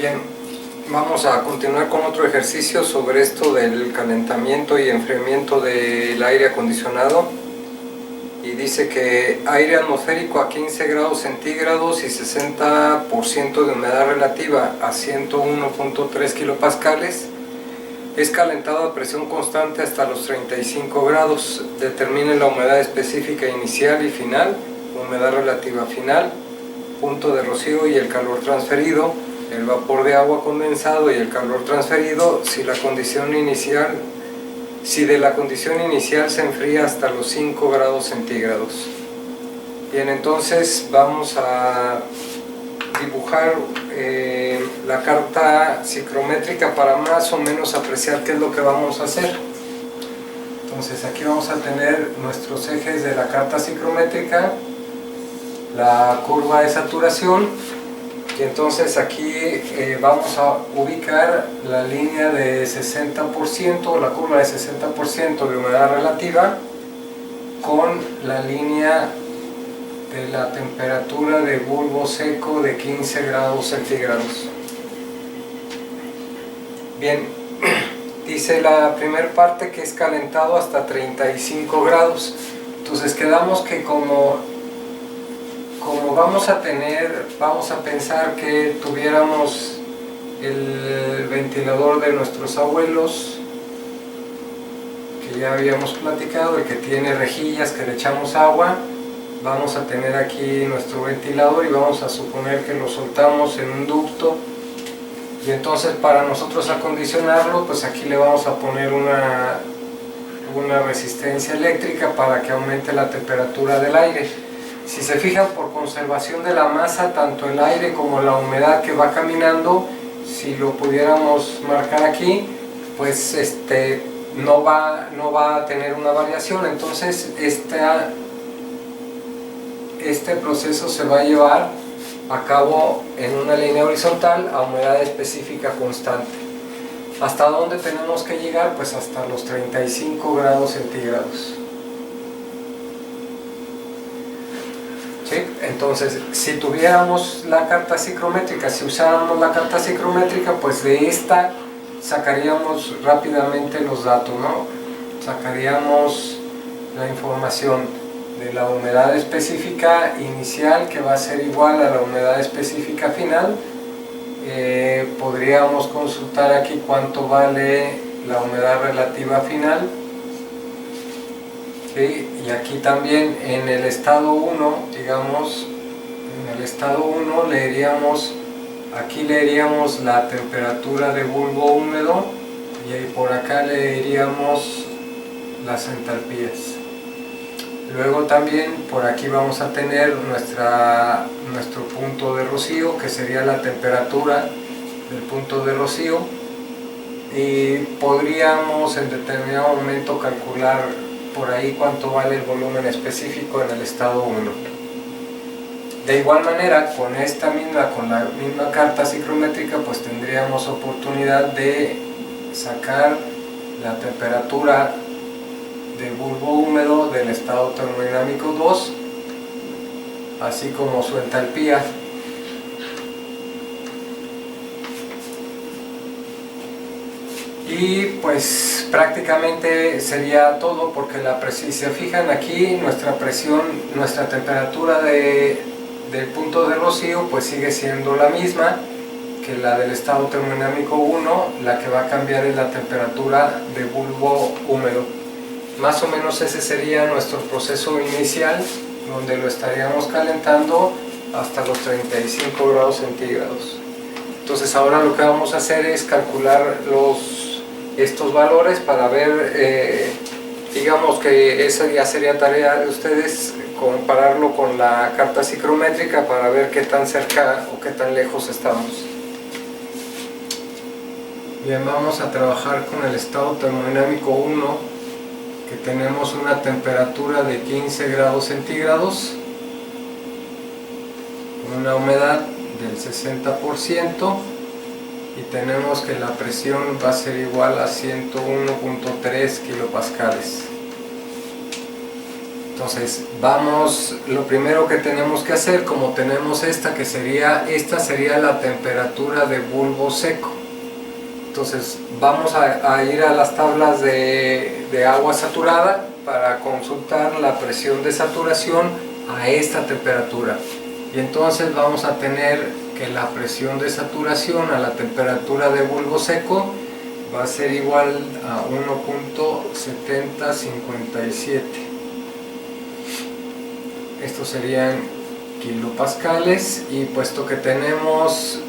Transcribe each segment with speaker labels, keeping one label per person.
Speaker 1: Bien, vamos a continuar con otro ejercicio sobre esto del calentamiento y enfriamiento del aire acondicionado. Y dice que aire atmosférico a 15 grados centígrados y 60% de humedad relativa a 101.3 kilopascales es calentado a presión constante hasta los 35 grados. Determine la humedad específica inicial y final, humedad relativa final, punto de rocío y el calor transferido, el vapor de agua condensado y el calor transferido si de la condición inicial se enfría hasta los 5 grados centígrados. Bien, entonces vamos a dibujar la carta psicrométrica para más o menos apreciar qué es lo que vamos a hacer. Entonces aquí vamos a tener nuestros ejes de la carta psicrométrica, la curva de saturación, y entonces aquí vamos a ubicar la línea de 60% o la curva de 60% de humedad relativa con la línea de la temperatura de bulbo seco de 15 grados centígrados. Bien, dice la primera parte que es calentado hasta 35 grados. Entonces quedamos que como vamos a pensar que tuviéramos el ventilador de nuestros abuelos, que ya habíamos platicado, el que tiene rejillas que le echamos agua. Vamos a tener aquí nuestro ventilador y vamos a suponer que lo soltamos en un ducto, y entonces para nosotros acondicionarlo, pues aquí le vamos a poner una resistencia eléctrica para que aumente la temperatura del aire. Si se fijan, por conservación de la masa, tanto el aire como la humedad que va caminando, si lo pudiéramos marcar aquí, pues no va a tener una variación. Entonces este proceso se va a llevar a cabo en una línea horizontal a humedad específica constante. ¿Hasta dónde tenemos que llegar? Pues hasta los 35 grados centígrados. ¿Sí? Entonces, si tuviéramos la carta psicrométrica, si usáramos la carta psicrométrica, pues de esta sacaríamos rápidamente los datos, ¿no? Sacaríamos la información de la humedad específica inicial, que va a ser igual a la humedad específica final. Podríamos consultar aquí cuánto vale la humedad relativa final. ¿Sí? Y aquí también en el estado 1, digamos, en el estado 1 aquí leeríamos la temperatura de bulbo húmedo, y por acá leeríamos las entalpías. Luego también por aquí vamos a tener nuestro punto de rocío, que sería la temperatura del punto de rocío, y podríamos en determinado momento calcular por ahí cuánto vale el volumen específico en el estado 1. De igual manera, con la misma carta psicrométrica, pues tendríamos oportunidad de sacar la temperatura de bulbo húmedo del estado termodinámico 2, así como su entalpía. Y pues prácticamente sería todo, porque si se fijan aquí, nuestra temperatura del punto de rocío pues sigue siendo la misma que la del estado termodinámico 1. La que va a cambiar es la temperatura de bulbo húmedo. Más o menos ese sería nuestro proceso inicial, donde lo estaríamos calentando hasta los 35 grados centígrados. Entonces ahora lo que vamos a hacer es calcular estos valores para ver, digamos que esa ya sería tarea de ustedes, compararlo con la carta psicrométrica para ver qué tan cerca o qué tan lejos estamos. Bien, vamos a trabajar con el estado termodinámico 1, que tenemos una temperatura de 15 grados centígrados, una humedad del 60%, y tenemos que la presión va a ser igual a 101.3 kilopascales. Entonces lo primero que tenemos que hacer, como tenemos esta sería la temperatura de bulbo seco. Entonces vamos a ir a las tablas de agua saturada para consultar la presión de saturación a esta temperatura. Y entonces vamos a tener que la presión de saturación a la temperatura de bulbo seco va a ser igual a 1.7057. Estos serían kilopascales, y puesto que tenemos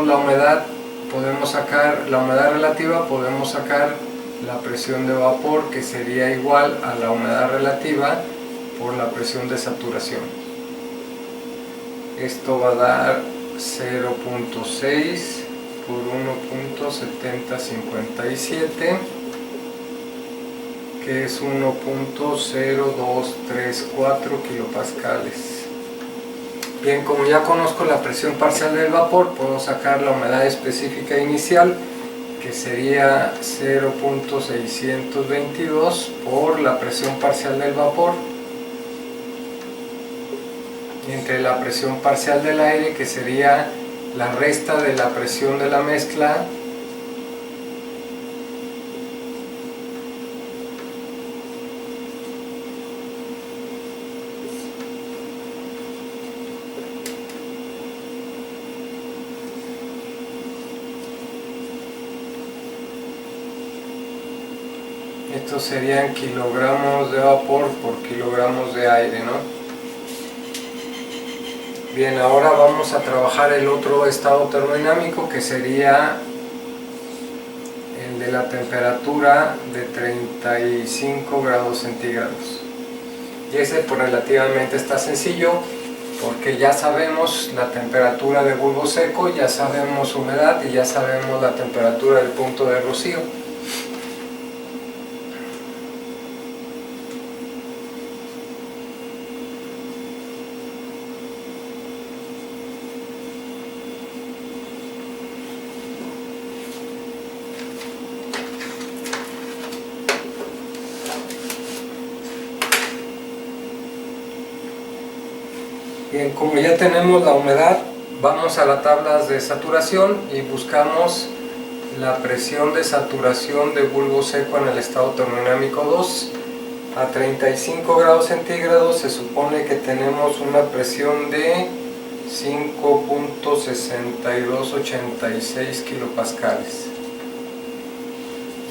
Speaker 1: la humedad, podemos sacar la humedad relativa, podemos sacar la presión de vapor, que sería igual a la humedad relativa por la presión de saturación. Esto va a dar 0.6 por 1.7057, que es 1.0234 kilopascales. Bien, como ya conozco la presión parcial del vapor, puedo sacar la humedad específica inicial, que sería 0.622 por la presión parcial del vapor, entre la presión parcial del aire, que sería la resta de la presión de la mezcla, estos serían kilogramos de vapor por kilogramos de aire, ¿no? Bien, ahora vamos a trabajar el otro estado termodinámico, que sería el de la temperatura de 35 grados centígrados. Y ese pues relativamente está sencillo, porque ya sabemos la temperatura de bulbo seco, ya sabemos humedad y ya sabemos la temperatura del punto de rocío. Bien, como ya tenemos la humedad, vamos a las tablas de saturación y buscamos la presión de saturación de bulbo seco en el estado termodinámico 2. A 35 grados centígrados se supone que tenemos una presión de 5.6286 kilopascales.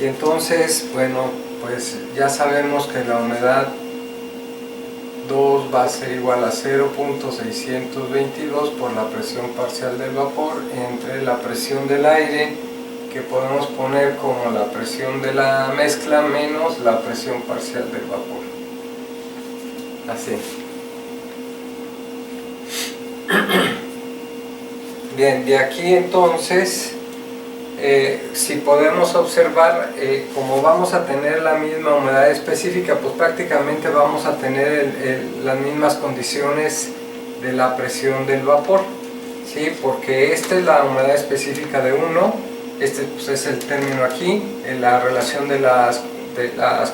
Speaker 1: Y entonces, bueno, pues ya sabemos que la humedad 2 va a ser igual a 0.622 por la presión parcial del vapor entre la presión del aire, que podemos poner como la presión de la mezcla, menos la presión parcial del vapor. Así. Bien, de aquí entonces, si podemos observar, como vamos a tener la misma humedad específica, pues prácticamente vamos a tener las mismas condiciones de la presión del vapor, ¿sí? Porque esta es la humedad específica de 1, este pues es el término aquí, en la relación de las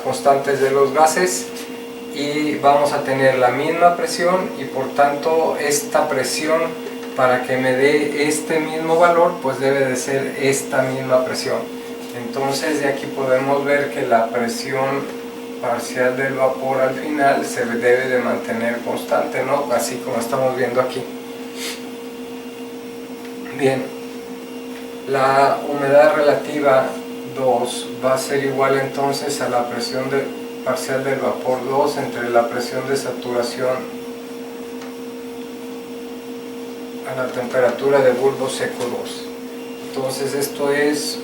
Speaker 1: constantes de los gases, y vamos a tener la misma presión, y por tanto esta presión, para que me dé este mismo valor, pues debe de ser esta misma presión. Entonces de aquí podemos ver que la presión parcial del vapor al final se debe de mantener constante, ¿no? Así como estamos viendo aquí. Bien, la humedad relativa 2 va a ser igual entonces a la presión parcial del vapor 2 entre la presión de saturación a la temperatura de bulbo seco 2. Entonces esto es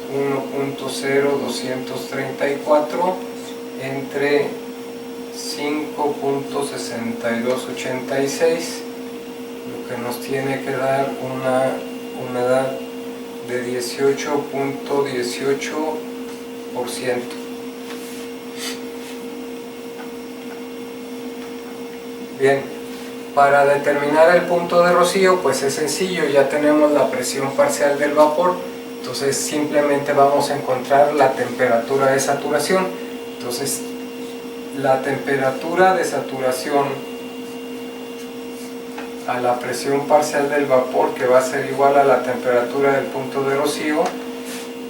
Speaker 1: 1.0234 entre 5.6286, lo que nos tiene que dar una humedad de 18.18%. Bien. Para determinar el punto de rocío, pues es sencillo, ya tenemos la presión parcial del vapor, entonces simplemente vamos a encontrar la temperatura de saturación. Entonces la temperatura de saturación a la presión parcial del vapor, que va a ser igual a la temperatura del punto de rocío,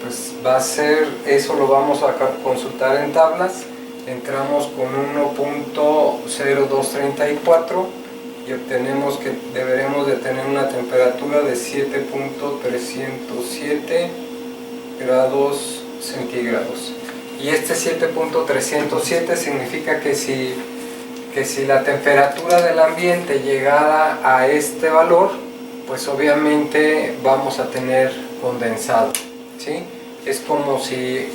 Speaker 1: pues va a ser, eso lo vamos a consultar en tablas. Entramos con 1.0234 y obtenemos que deberemos de tener una temperatura de 7.307 grados centígrados. Y este 7.307 significa que si la temperatura del ambiente llegara a este valor, pues obviamente vamos a tener condensado, ¿sí? Es como si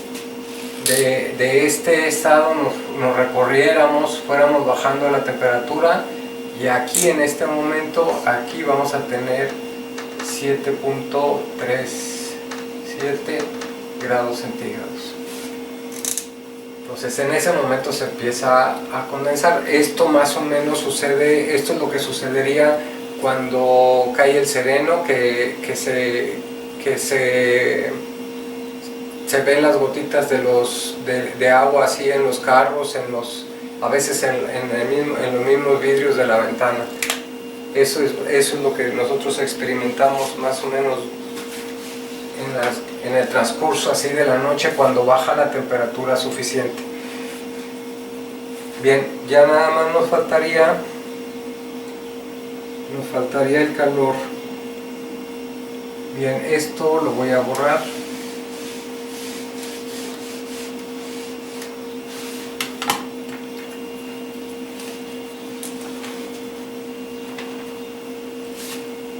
Speaker 1: de este estado nos recorriéramos, fuéramos bajando la temperatura, y aquí en este momento, aquí vamos a tener 7.37 grados centígrados. Entonces en ese momento se empieza a condensar. Esto más o menos sucede, esto es lo que sucedería cuando cae el sereno, que se ven las gotitas de agua así en los carros, a veces en los mismos vidrios de la ventana. Eso es lo que nosotros experimentamos más o menos en el transcurso así de la noche, cuando baja la temperatura suficiente. Bien, ya nada más nos faltaría el calor. Bien, esto lo voy a borrar.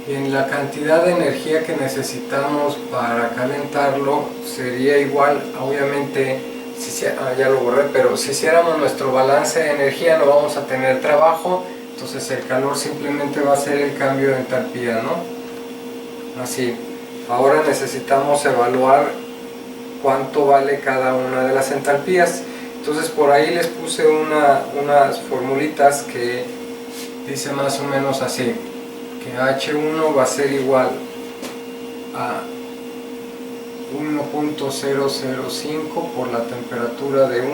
Speaker 1: Bien, la cantidad de energía que necesitamos para calentarlo sería igual, obviamente, ya lo borré, pero si hiciéramos nuestro balance de energía no vamos a tener trabajo, entonces el calor simplemente va a ser el cambio de entalpía, ¿no? Así. Ahora necesitamos evaluar cuánto vale cada una de las entalpías. Entonces por ahí les puse unas formulitas que dice más o menos así, que H1 va a ser igual a 1.005 por la temperatura de 1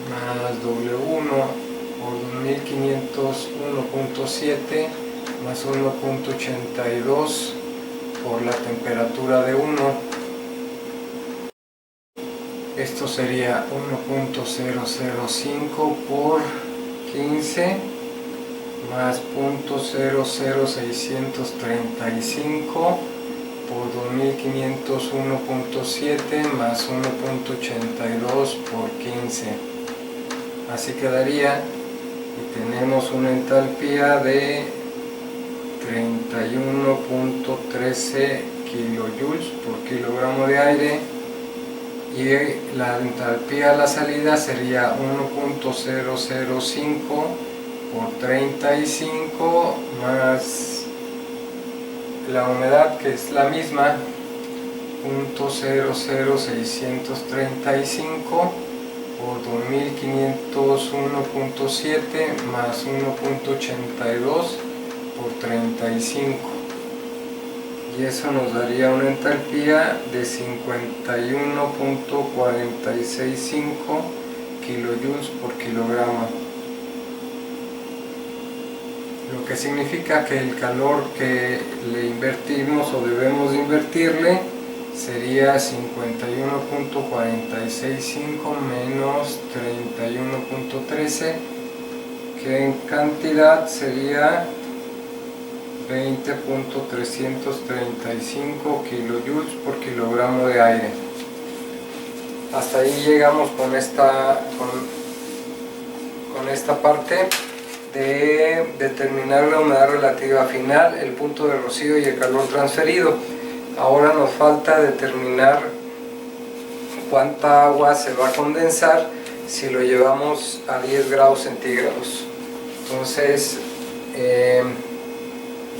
Speaker 1: más W1 por 2500 1.7 más 1.82 por la temperatura de 1. Esto sería 1.005 por 15 más 0.00635 por 2500 1.7 más 1.82 por 15. Así quedaría, y tenemos una entalpía de 31.13 kilojoules por kilogramo de aire, y la entalpía a la salida sería 1.005 por 35 más la humedad, que es la misma, 0.00635 por 2500 1.7 más 1.82 por 35, y eso nos daría una entalpía de 51.465 kilojoules por kilogramo, lo que significa que el calor que le invertimos o debemos de invertirle sería 51.465 menos 31.13, que en cantidad sería 20.335 kilojoules por kilogramo de aire. Hasta ahí llegamos con esta parte de determinar la humedad relativa final, el punto de rocío y el calor transferido. Ahora nos falta determinar cuánta agua se va a condensar si lo llevamos a 10 grados centígrados. Entonces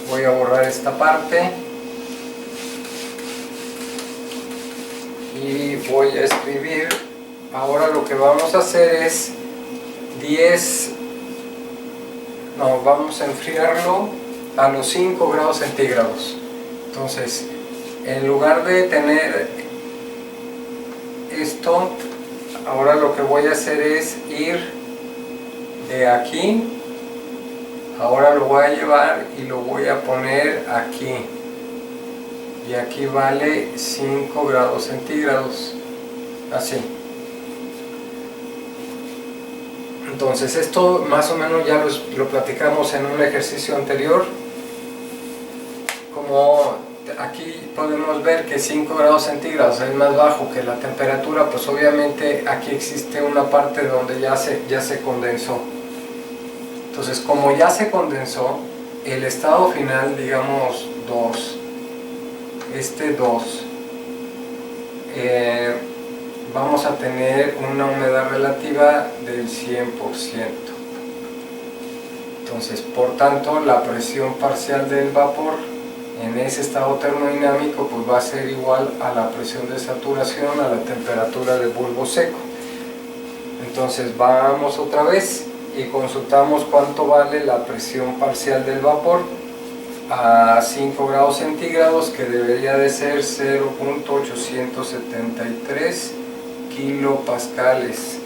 Speaker 1: voy a borrar esta parte y voy a escribir. Ahora lo que vamos a hacer es vamos a enfriarlo a los 5 grados centígrados. Entonces, en lugar de tener esto, ahora lo que voy a hacer es ir de aquí, ahora lo voy a llevar y lo voy a poner aquí, y aquí vale 5 grados centígrados, así. Entonces esto más o menos ya lo platicamos en un ejercicio anterior. Como aquí podemos ver que 5 grados centígrados es más bajo que la temperatura, pues obviamente aquí existe una parte donde ya se condensó. Entonces, como ya se condensó, el estado final, digamos 2, este 2, vamos a tener una humedad relativa del 100%. Entonces, por tanto, la presión parcial del vapor en ese estado termodinámico pues va a ser igual a la presión de saturación a la temperatura del bulbo seco. Entonces vamos otra vez y consultamos cuánto vale la presión parcial del vapor a 5 grados centígrados, que debería de ser 0.873 kilopascales.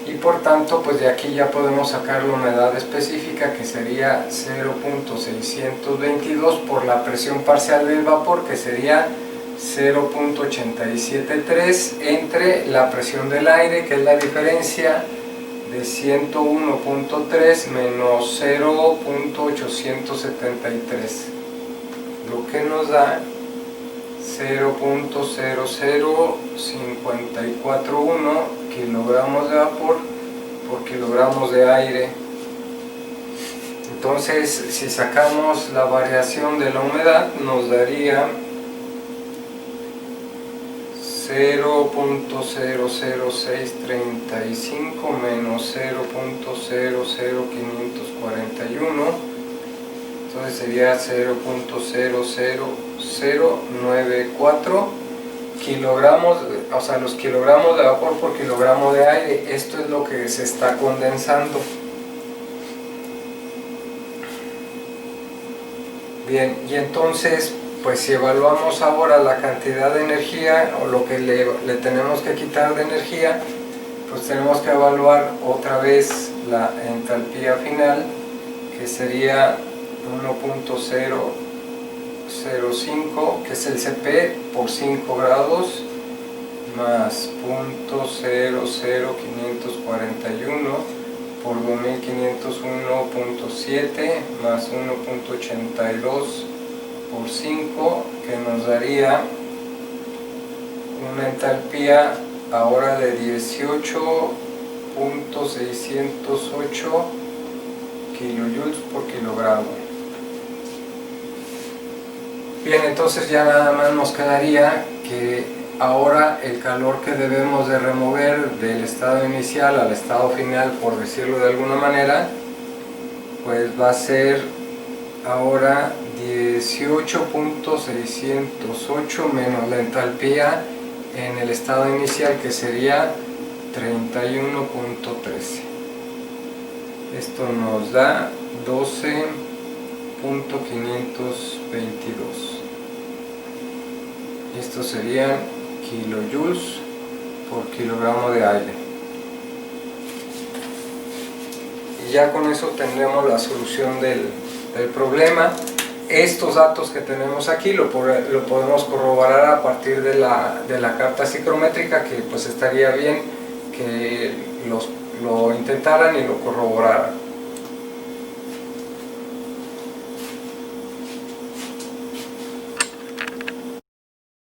Speaker 1: Y por tanto, pues de aquí ya podemos sacar la humedad específica, que sería 0.622 por la presión parcial del vapor, que sería 0.873 entre la presión del aire, que es la diferencia de 101.3 menos 0.873, lo que nos da 0.00541 kilogramos de vapor por kilogramos de aire. Entonces, si sacamos la variación de la humedad, nos daría 0.00635 menos 0.00541, entonces sería 0.00094 kilogramos, o sea, los kilogramos de vapor por kilogramo de aire. Esto es lo que se está condensando. Bien, y entonces, pues si evaluamos ahora la cantidad de energía o lo que le tenemos que quitar de energía, pues tenemos que evaluar otra vez la entalpía final, que sería 1.005, que es el Cp por 5 grados, más 0.00541 por 2501.7 más 1.82 por 5, que nos daría una entalpía ahora de 18.608 kilojoules por kilogramo. Bien, entonces ya nada más nos quedaría que ahora el calor que debemos de remover del estado inicial al estado final, por decirlo de alguna manera, pues va a ser ahora 18.608 menos la entalpía en el estado inicial, que sería 31.13. Esto nos da 12.522. Esto serían kilojoules por kilogramo de aire. Y ya con eso tendremos la solución del problema. Estos datos que tenemos aquí lo podemos corroborar a partir de la carta psicométrica, que pues estaría bien que lo intentaran y lo corroboraran.